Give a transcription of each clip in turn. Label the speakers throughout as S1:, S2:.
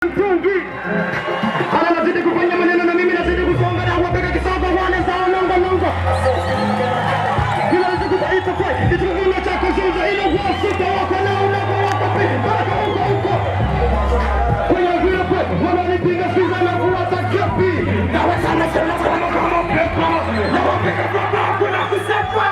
S1: Mtungi anazidi kufanya maneno na mimi nazidi kusonga na wapeka kisogo wana zao nonga kila siku itaita kwa ituvuna chako zuza ile wasuta wako na unapowapa baraka huko kwenye vile kwa wananipiga siza na kuwata kapi na wasana sana kama pepo na wapeka baba kuna kusepa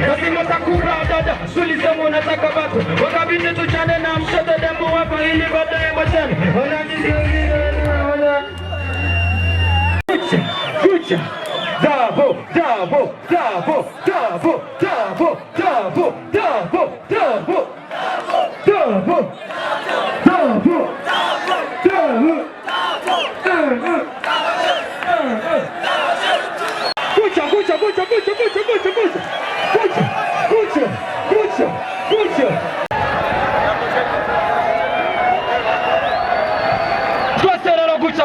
S1: lazima takura dada sulisema unataka batu wakabidi tuchane na mshoto demu wapa ili baadaye machane kucha dabo dabo dabo dabo dabo dabo dabo dabo dabo dabo Kucha. Tuaserero kucha.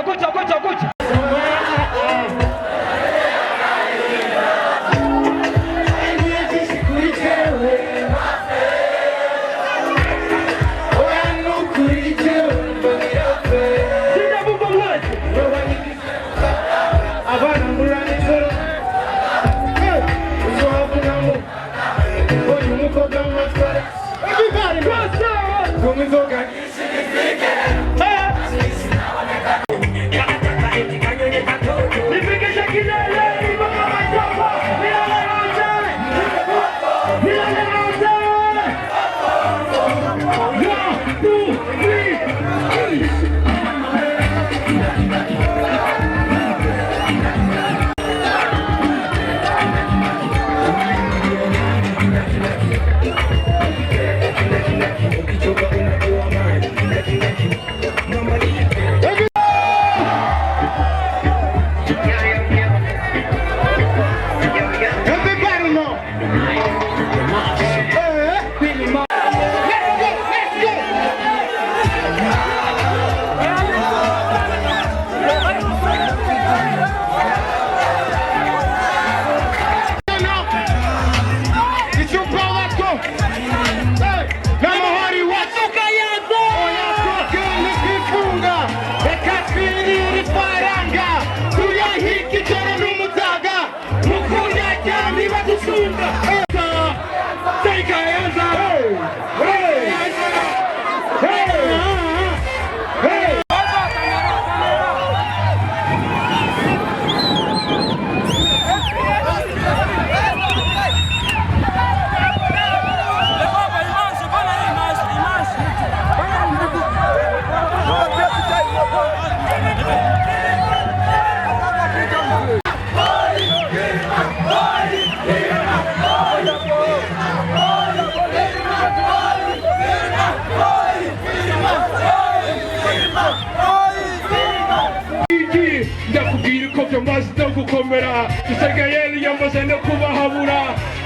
S2: gukomera Isirayeli yamaze no kubahabura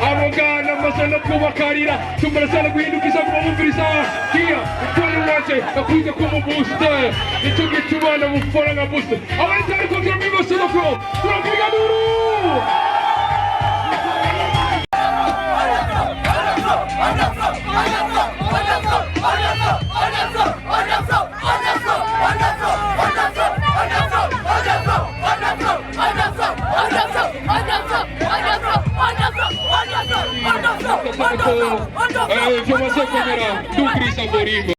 S2: abogana amaze no kubakarira tumarasana guhindukiza kumumviriza kia ukuri waje akwiye kumubuste nicyo gitubana mufora nka buste abari tari kontrol mimo solo pro turapiga duru Yo me sé comer a tu Cris Amorim.